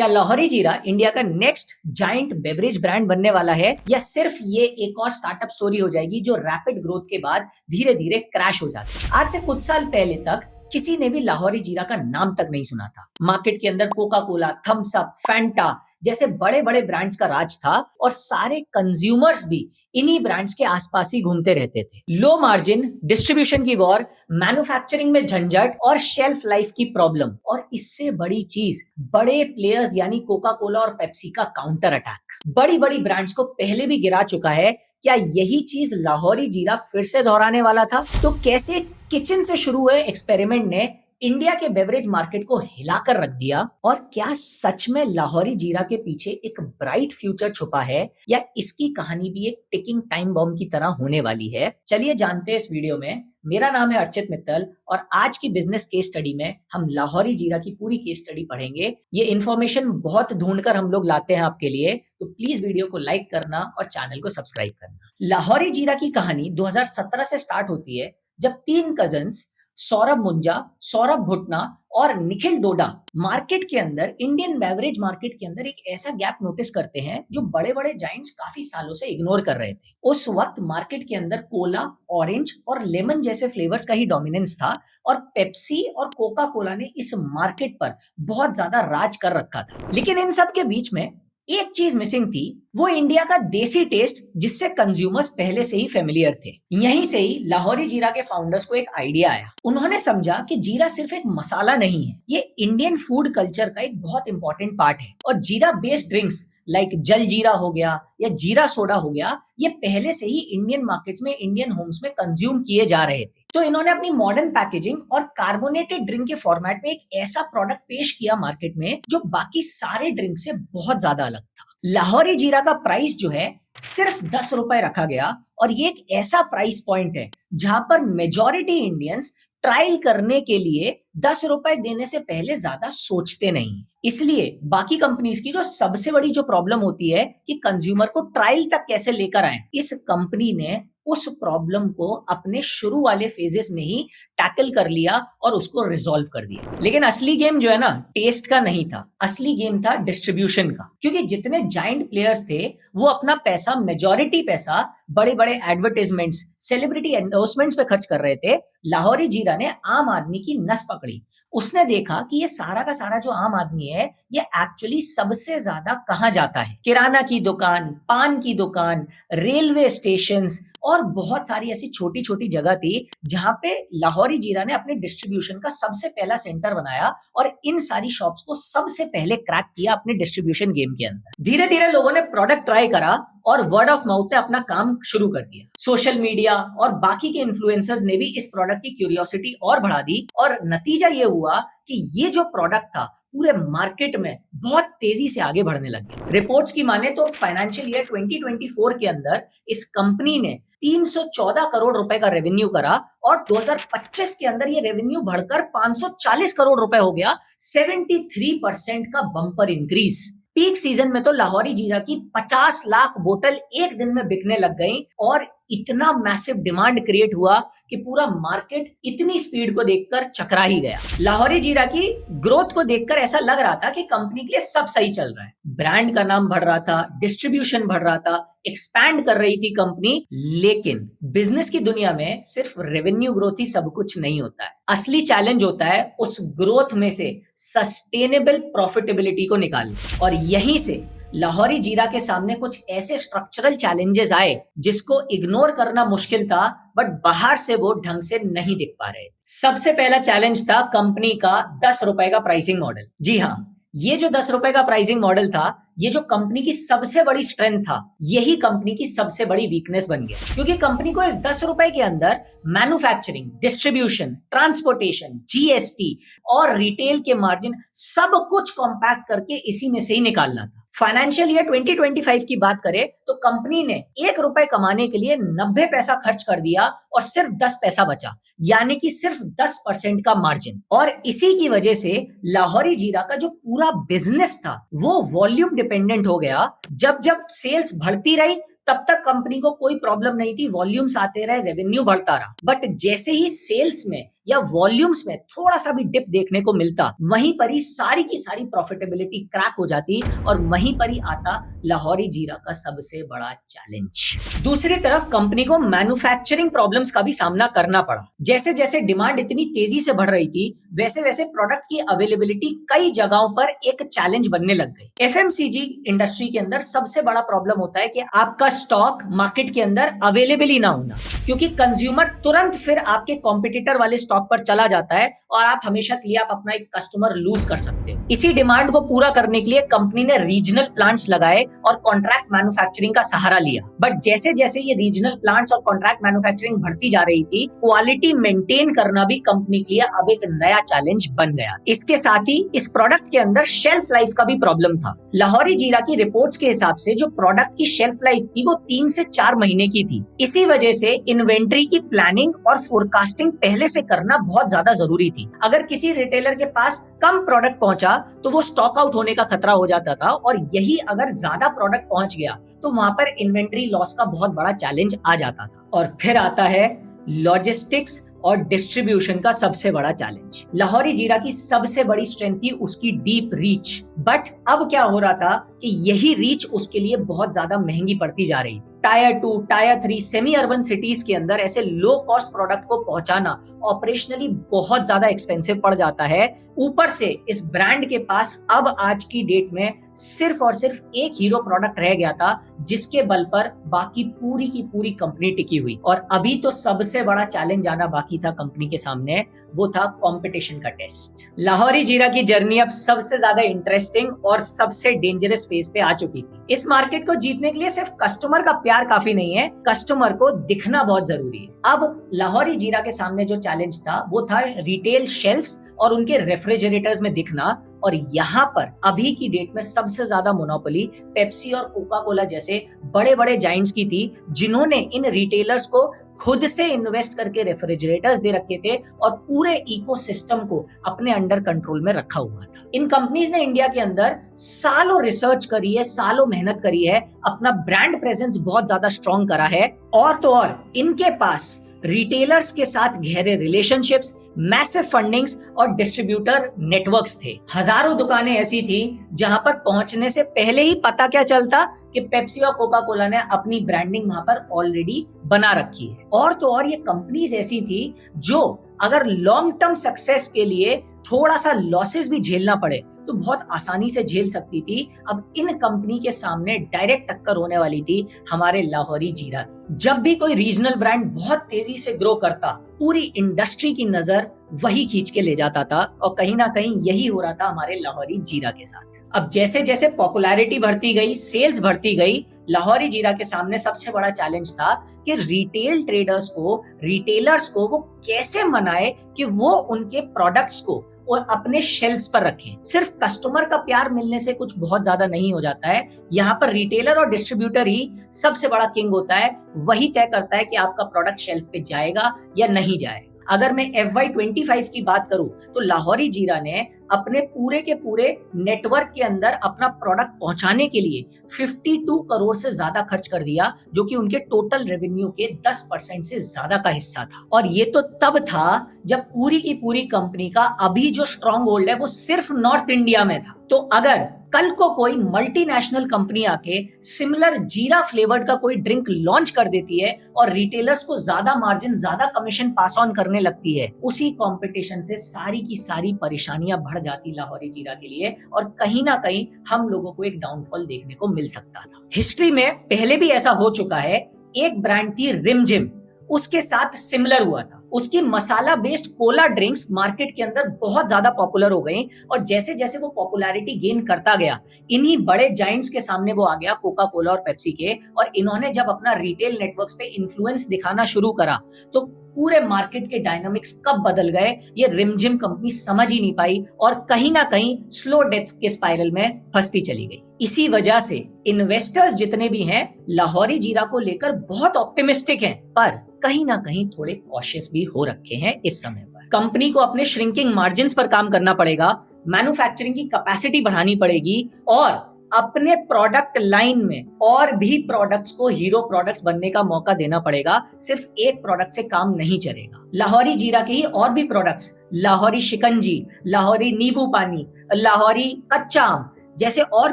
क्या लाहौरी जीरा इंडिया का नेक्स्ट जाइंट बेवरेज ब्रांड बनने वाला है या सिर्फ ये एक और स्टार्टअप स्टोरी हो जाएगी जो रैपिड ग्रोथ के बाद धीरे धीरे क्रैश हो जाती है। आज से कुछ साल पहले तक किसी ने भी लाहौरी जीरा का नाम तक नहीं सुना था। मार्केट के अंदर Coca Cola, Thums Up, Fanta जैसे बड़े बड़े ब्रांड्स का राज था और सारे कंज्यूमर्स भी इन्हीं ब्रांड्स के आसपास ही घूमते रहते थे। लो मार्जिन, डिस्ट्रीब्यूशन की वॉर, मैन्युफैक्चरिंग में झंझट और शेल्फ लाइफ की प्रॉब्लम, और इससे बड़ी चीज बड़े प्लेयर्स यानी कोका कोला और पेप्सी का काउंटर अटैक बड़ी बड़ी ब्रांड्स को पहले भी गिरा चुका है। क्या यही चीज लाहौरी जीरा फिर से दोहराने वाला था? तो कैसे किचन से शुरू हुए एक्सपेरिमेंट ने इंडिया के बेवरेज मार्केट को हिलाकर रख दिया, और क्या सच में लाहौरी जीरा के पीछे एक ब्राइट फ्यूचर छुपा है या इसकी कहानी भी एक टिकिंग टाइम बॉम्ब की तरह होने वाली है? चलिए जानते हैं इस वीडियो में। मेरा नाम है अर्चित मित्तल और आज की बिजनेस केस स्टडी में हम लाहौरी जीरा की पूरी केस स्टडी पढ़ेंगे। ये इन्फॉर्मेशन बहुत ढूंढकर हम लोग लाते हैं आपके लिए, तो प्लीज वीडियो को लाइक करना और चैनल को सब्सक्राइब करना। लाहौरी जीरा की कहानी 2017 से स्टार्ट होती है जब तीन कजन्स सौरभ मुंजा, सौरभ भुटना और निखिल डोडा मार्केट के अंदर, इंडियन बेवरेज मार्केट के अंदर एक ऐसा गैप नोटिस करते हैं जो बड़े बड़े जाइंट्स काफी सालों से इग्नोर कर रहे थे। उस वक्त मार्केट के अंदर कोला, ऑरेंज और लेमन जैसे फ्लेवर्स का ही डोमिनेंस था और पेप्सी और कोका कोला ने इस मार्केट पर बहुत ज्यादा राज कर रखा था। लेकिन इन सब के बीच में एक चीज मिसिंग थी, वो इंडिया का देसी टेस्ट जिससे कंज्यूमर्स पहले से ही फेमिलियर थे। यहीं से ही लाहौरी जीरा के फाउंडर्स को एक आइडिया आया। उन्होंने समझा कि जीरा सिर्फ एक मसाला नहीं है, ये इंडियन फूड कल्चर का एक बहुत इंपॉर्टेंट पार्ट है। और जीरा बेस्ड ड्रिंक्स लाइक जल जीरा हो गया या जीरा सोडा हो गया, ये पहले से ही इंडियन मार्केट्स में, इंडियन होम्स में कंज्यूम किए जा रहे थे। तो इन्होंने अपनी मॉडर्न पैकेजिंग और कार्बोनेटेड ड्रिंक के फॉर्मेट में एक ऐसा प्रोडक्ट पेश किया मार्केट में जो बाकी सारे ड्रिंक से बहुत ज्यादा अलग था। लाहौरी जीरा का प्राइस जो है सिर्फ 10 रुपए रखा गया, और ये एक ऐसा प्राइस पॉइंट है जहां पर मेजॉरिटी इंडियंस ट्रायल करने के लिए 10 रुपए देने से पहले ज्यादा सोचते नहीं। इसलिए बाकी कंपनीज की जो सबसे बड़ी जो प्रॉब्लम होती है कि कंज्यूमर को ट्रायल तक कैसे लेकर आए, इस कंपनी ने उस प्रॉब्लम को अपने शुरू वाले फेजेस में ही टैकल कर लिया और उसको रिजॉल्व कर दिया। लेकिन असली गेम जो है ना, टेस्ट का नहीं था, असली गेम था डिस्ट्रीब्यूशन का। क्योंकि जितने जाइंट प्लेयर्स थे वो अपना पैसा, मेजॉरिटी पैसा बड़े बड़े एडवर्टाइजमेंट्स, सेलिब्रिटी एंडोर्समेंट्स पे खर्च कर रहे थे। लाहौरी जीरा ने आम आदमी की नस पकड़ी। उसने देखा कि ये सारा का सारा जो आम आदमी है, ये एक्चुअली सबसे ज्यादा कहां जाता है? किराना की दुकान, पान की दुकान, रेलवे स्टेशंस और बहुत सारी ऐसी छोटी छोटी जगह थी जहां पे लाहौरी जीरा ने अपने डिस्ट्रीब्यूशन का सबसे पहला सेंटर बनाया और इन सारी शॉप्स को सबसे पहले क्रैक किया अपने डिस्ट्रीब्यूशन गेम के अंदर। धीरे धीरे लोगों ने प्रोडक्ट ट्राई करा और वर्ड ऑफ माउथ पे अपना काम शुरू कर दिया। सोशल मीडिया और बाकी के इन्फ्लुएंसर्स ने भी इस प्रोडक्ट की क्यूरियोसिटी और बढ़ा दी, और नतीजा ये हुआ कि ये जो प्रोडक्ट था पूरे मार्केट में बहुत तेजी से आगे बढ़ने लग गया। रिपोर्ट्स की माने तो फाइनेंशियल ईयर 2024 के अंदर इस कंपनी ने 314 करोड़ रुपए का रेवेन्यू करा और 2025 के अंदर ये रेवेन्यू बढ़कर 540 करोड़ रुपए हो गया। 73% का बम्पर इंक्रीज। पीक सीजन में तो लाहौरी जीरा की 50 लाख बोतल एक दिन में बिकने लग गई और इतना मैसिव डिमांड क्रिएट हुआ कि पूरा मार्केट इतनी स्पीड को देखकर चकरा ही गया। लाहौरी जीरा की ग्रोथ को देखकर ऐसा लग रहा था कि कंपनी के लिए सब सही चल रहा है। ब्रांड का नाम बढ़ रहा था, डिस्ट्रीब्यूशन बढ़ रहा था, एक्सपैंड कर रही थी कंपनी। लेकिन बिजनेस की दुनिया में सिर्फ रेवेन्यू ग्रोथ ही सब कुछ नहीं होता है। असली चैलेंज होता है उस ग्रोथ में से सस्टेनेबल प्रॉफिटेबिलिटी को निकालना। और यहीं से लाहौरी जीरा के सामने कुछ ऐसे स्ट्रक्चरल चैलेंजेस आए जिसको इग्नोर करना मुश्किल था, बट बाहर से वो ढंग से नहीं दिख पा रहे। सबसे पहला चैलेंज था कंपनी का 10 रुपए का प्राइसिंग मॉडल। जी हाँ, ये जो 10 रुपए का प्राइसिंग मॉडल था, ये जो कंपनी की सबसे बड़ी स्ट्रेंथ था, यही कंपनी की सबसे बड़ी वीकनेस बन गया। क्योंकि कंपनी को इस 10 रुपए के अंदर मैन्युफैक्चरिंग, डिस्ट्रीब्यूशन, ट्रांसपोर्टेशन, जीएसटी और रिटेल के मार्जिन सब कुछ कॉम्पैक्ट करके इसी में से ही निकालना था। फाइनेंशियल ईयर 2025 की बात करें तो कंपनी ने 1 रुपए कमाने के लिए 90 पैसा खर्च कर दिया और सिर्फ 10 पैसा बचा, यानी कि सिर्फ 10% का मार्जिन। और इसी की वजह से लाहौरी जीरा का जो पूरा बिजनेस था वो वॉल्यूम डिपेंडेंट हो गया। जब जब सेल्स बढ़ती रही तब तक कंपनी को कोई प्रॉब्लम नहीं थी, वॉल्यूम्स आते रहे, रेवेन्यू बढ़ता रहा। बट जैसे ही सेल्स में या वॉल्यूम्स में थोड़ा सा भी डिप देखने को मिलता, वहीं पर ही सारी की सारी प्रॉफिटेबिलिटी क्रैक हो जाती और वहीं पर ही आता लाहौरी जीरा का सबसे बड़ा चैलेंज। दूसरी तरफ कंपनी को मैन्युफैक्चरिंग प्रॉब्लम्स का भी सामना करना पड़ा। जैसे जैसे डिमांड इतनी तेजी से बढ़ रही थी, वैसे वैसे प्रोडक्ट की अवेलेबिलिटी कई जगहों पर एक चैलेंज बनने लग गई। एफएमसीजी इंडस्ट्री के अंदर सबसे बड़ा प्रॉब्लम होता है कि आपका स्टॉक मार्केट के अंदर अवेलेबल ही ना होना, क्योंकि कंज्यूमर तुरंत फिर आपके कॉम्पिटिटर वाले स्टॉक पर चला जाता है और आप हमेशा के लिए आप अपना एक कस्टमर लूज कर सकते हो। इसी डिमांड को पूरा करने के लिए कंपनी ने रीजनल प्लांट्स लगाए और कॉन्ट्रैक्ट मैन्युफैक्चरिंग का सहारा लिया। बट जैसे जैसे ये रीजनल प्लांट्स और कॉन्ट्रैक्ट मैन्युफैक्चरिंग बढ़ती जा रही थी, क्वालिटी मेंटेन करना भी कंपनी के लिए अब एक नया चैलेंज बन गया। इसके साथ ही इस प्रोडक्ट के अंदर शेल्फ लाइफ का भी प्रॉब्लम था। लाहौरी जीरा की रिपोर्ट्स के हिसाब से जो प्रोडक्ट की शेल्फ लाइफ थी वो 3 से 4 महीने की थी। इसी वजह से इन्वेंट्री की प्लानिंग और फोरकास्टिंग पहले से करना बहुत ज्यादा जरूरी थी। अगर किसी रिटेलर के पास कम प्रोडक्ट पहुंचा तो वो स्टॉक आउट होने का खतरा हो जाता था, और यही अगर ज्यादा प्रोडक्ट पहुंच गया तो वहां पर इन्वेंट्री लॉस का बहुत बड़ा चैलेंज आ जाता था। और फिर आता है लॉजिस्टिक्स और डिस्ट्रीब्यूशन का सबसे बड़ा चैलेंज। लाहौरी जीरा की सबसे बड़ी स्ट्रेंथ थी उसकी डीप रीच, बट अब क्या हो रहा था कि यही रीच उसके लिए बहुत ज्यादा महंगी पड़ती जा रही। Tyre 2, tyre 3 semi urban cities के अंदर ऐसे लो कॉस्ट प्रोडक्ट को पहुंचाना ऑपरेशनली बहुत ज्यादा एक्सपेंसिव पड़ जाता है। ऊपर से इस ब्रांड के पास अब आज की डेट में सिर्फ और सिर्फ एक हीरो प्रोडक्ट रह गया था, जिसके बल पर बाकी पूरी की पूरी कंपनी टिकी हुई। और अभी तो सबसे बड़ा चैलेंज आना बाकी था कंपनी के सामने, वो था कंपटीशन का टेस्ट। लाहौरी जीरा की जर्नी अब सबसे ज्यादा इंटरेस्टिंग और सबसे डेंजरस फेज पे आ चुकी थी। इस मार्केट को जीतने के लिए सिर्फ कस्टमर का प्यार काफी नहीं है, कस्टमर को दिखना बहुत जरूरी है। अब लाहौरी जीरा के सामने जो चैलेंज था वो था रिटेल शेल्फ्स और उनके रेफ्रिजरेटर्स में दिखना। और यहाँ पर अभी की डेट में सबसे ज्यादा मोनोपोली पेप्सी और कोका कोला जैसे बड़े बड़े जाइंट्स की थी, जिन्होंने इन रिटेलर्स को खुद से इन्वेस्ट करके रेफ्रिजरेटर्स दे रखे थे और पूरे इकोसिस्टम को अपने अंडर कंट्रोल में रखा हुआ था। इन कंपनीज ने इंडिया के अंदर सालों रिसर्च करी है, सालों मेहनत करी है, अपना ब्रांड प्रेजेंस बहुत ज्यादा स्ट्रॉन्ग करा है, और तो और इनके पास रिटेलर्स के साथ गहरे रिलेशनशिप्स, मैसिव फंडिंग्स और डिस्ट्रीब्यूटर नेटवर्क्स थे। हजारों दुकानें ऐसी थी जहां पर पहुंचने से पहले ही पता क्या चलता कि पेप्सी और कोका कोला ने अपनी ब्रांडिंग वहां पर ऑलरेडी बना रखी है। और तो और ये कंपनीज ऐसी थी जो अगर लॉन्ग टर्म सक्सेस के लिए थोड़ा सा लॉसेस भी झेलना पड़े तो बहुत आसानी से झेल सकती थी। अब इन कंपनी के सामने डायरेक्ट टक्कर होने वाली थी हमारे लाहौरी जीरा की। जब भी कोई रीजनल ब्रांड बहुत तेजी से ग्रो करता, पूरी इंडस्ट्री की नजर वही खींच के ले जाता था, और कहीं ना कहीं यही हो रहा था हमारे लाहौरी जीरा के साथ। अब जैसे जैसे पॉपुलैरिटी बढ़ती गई, सेल्स बढ़ती गई, लाहौरी जीरा के सामने सबसे बड़ा चैलेंज था कि रिटेल ट्रेडर्स को, रिटेलर्स को वो कैसे मनाए कि वो उनके प्रोडक्ट्स को और अपने शेल्फ्स पर रखें। सिर्फ कस्टमर का प्यार मिलने से कुछ बहुत ज्यादा नहीं हो जाता है। यहाँ पर रिटेलर और डिस्ट्रीब्यूटर ही सबसे बड़ा किंग होता है, वही तय करता है कि आपका प्रोडक्ट शेल्फ पे जाएगा या नहीं जाएगा। अगर मैं FY25 की बात करूं तो लाहौरी जीरा ने अपने पूरे के पूरे नेटवर्क के अंदर अपना प्रोडक्ट पहुंचाने के लिए 52 करोड़ से ज्यादा खर्च कर दिया, जो कि उनके टोटल रेवेन्यू के 10% से ज्यादा का हिस्सा था। और ये तो तब था जब पूरी की पूरी कंपनी का अभी जो स्ट्रॉन्ग होल्ड है वो सिर्फ नॉर्थ इंडिया में था। तो अगर कल को कोई मल्टीनेशनल कंपनी आके सिमिलर जीरा फ्लेवर्ड का कोई ड्रिंक लॉन्च कर देती है और रिटेलर्स को ज्यादा मार्जिन, ज्यादा कमीशन पास ऑन करने लगती है, उसी कंपटीशन से सारी की सारी परेशानियां बढ़ जाती लाहौरी जीरा के लिए, और कहीं ना कहीं हम लोगों को एक डाउनफॉल देखने को मिल सकता था। हिस्ट्री में पहले भी ऐसा हो चुका है। एक ब्रांड थी रिमझिम, उसके साथ सिमिलर हुआ था। उसकी मसाला बेस्ड कोला ड्रिंक्स मार्केट के अंदर बहुत ज्यादा पॉपुलर हो गई, और जैसे जैसे वो पॉपुलैरिटी गेन करता गया, इन्हीं बड़े जाइंट्स के सामने वो आ गया, कोका कोला और पेप्सी के, और इन्होंने जब अपना रिटेल नेटवर्क्स पे इन्फ्लुएंस दिखाना शुरू करा तो पूरे मार्केट के डायनामिक्स कब बदल गए ये रिमझिम कंपनी समझ ही नहीं पाई, और कहीं ना कहीं स्लो डेथ के स्पाइरल में फंसती चली गई। इसी वजह से इन्वेस्टर्स जितने भी हैं लाहौरी जीरा को लेकर बहुत ऑप्टिमिस्टिक हैं, पर कहीं ना कहीं थोड़े कॉशियस भी हो रखे हैं इस समय पर। कंपनी को अपने श्रिंकिंग मार्जिन्स पर काम करना पड़ेगा, मैन्युफैक्चरिंग की कैपेसिटी बढ़ानी पड़ेगी, और अपने प्रोडक्ट लाइन में और भी प्रोडक्ट्स को हीरो प्रोडक्ट्स बनने का मौका देना पड़ेगा। सिर्फ एक प्रोडक्ट से काम नहीं चलेगा। लाहौरी जीरा के ही और भी प्रोडक्ट्स, लाहौरी शिकंजी, लाहौरी नींबू पानी, लाहौरी कच्चा आम जैसे और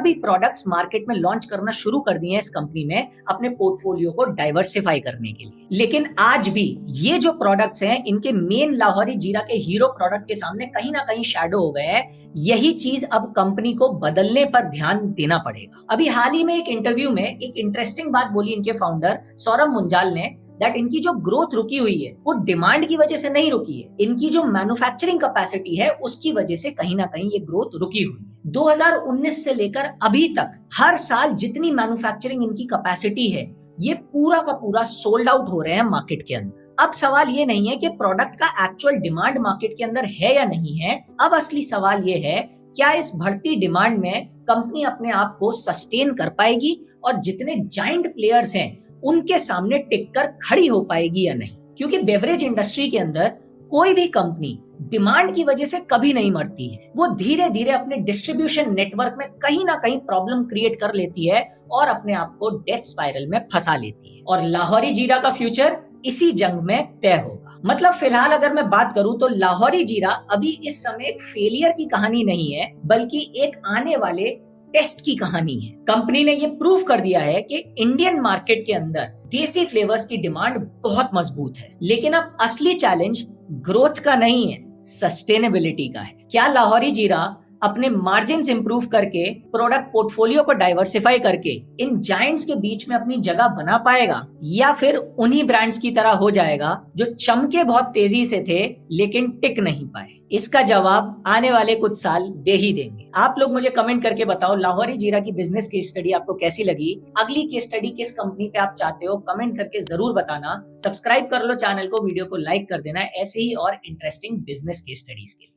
भी प्रोडक्ट्स मार्केट में लॉन्च करना शुरू कर दिए हैं इस कंपनी ने अपने पोर्टफोलियो को डाइवर्सिफाई करने के लिए। लेकिन आज भी ये जो प्रोडक्ट्स हैं, इनके मेन लाहौरी जीरा के हीरो प्रोडक्ट के सामने कहीं ना कहीं शैडो हो गए हैं। यही चीज अब कंपनी को बदलने पर ध्यान देना पड़ेगा। अभी हाल ही में एक इंटरव्यू में एक इंटरेस्टिंग बात बोली इनके फाउंडर सौरभ मुंजाल ने, दैट इनकी जो ग्रोथ रुकी हुई है वो डिमांड की वजह से नहीं रुकी है, इनकी जो मैन्युफैक्चरिंग कैपेसिटी है उसकी वजह से कहीं ना कहीं ये ग्रोथ रुकी हुई है। 2019 से लेकर अभी तक हर साल जितनी मैन्युफैक्चरिंग इनकी कैपेसिटी है ये पूरा का पूरा सोल्ड आउट हो रहे हैं मार्केट के अंदर। अब सवाल ये नहीं है कि प्रोडक्ट का एक्चुअल डिमांड मार्केट के अंदर है या नहीं है, अब असली सवाल ये है क्या इस बढ़ती डिमांड में कंपनी अपने आप को सस्टेन कर पाएगी और जितने जायंट प्लेयर्स हैं उनके सामने टिककर खड़ी हो पाएगी या नहीं। क्योंकि बेवरेज इंडस्ट्री के अंदर कोई भी कंपनी डिमांड की वजह से कभी नहीं मरती है, वो धीरे धीरे अपने डिस्ट्रीब्यूशन नेटवर्क में कहीं ना कहीं प्रॉब्लम क्रिएट कर लेती है और अपने आप को डेथ स्पाइरल में फंसा लेती है। और लाहौरी जीरा का फ्यूचर इसी जंग में तय होगा। मतलब फिलहाल अगर मैं बात करूं तो लाहौरी जीरा अभी इस समय एक फेलियर की कहानी नहीं है, बल्कि एक आने वाले टेस्ट की कहानी है। कंपनी ने ये प्रूव कर दिया है कि इंडियन मार्केट के अंदर देसी फ्लेवर्स की डिमांड बहुत मजबूत है। लेकिन अब असली चैलेंज ग्रोथ का नहीं है, सस्टेनेबिलिटी का है। क्या लाहौरी जीरा अपने मार्जिन्स इंप्रूव करके, प्रोडक्ट पोर्टफोलियो को डाइवर्सिफाई करके इन जायंट्स के बीच में अपनी जगह बना पाएगा, या फिर उन्हीं ब्रांड्स की तरह हो जाएगा जो चमके बहुत तेजी से थे लेकिन टिक नहीं पाए? इसका जवाब आने वाले कुछ साल दे ही देंगे। आप लोग मुझे कमेंट करके बताओ लाहौरी जीरा की बिजनेस केस स्टडी आपको कैसी लगी। अगली केस स्टडी किस कंपनी पे आप चाहते हो कमेंट करके जरूर बताना। सब्सक्राइब कर लो चैनल को, वीडियो को लाइक कर देना ऐसे ही और इंटरेस्टिंग बिजनेस केस स्टडीज के लिए।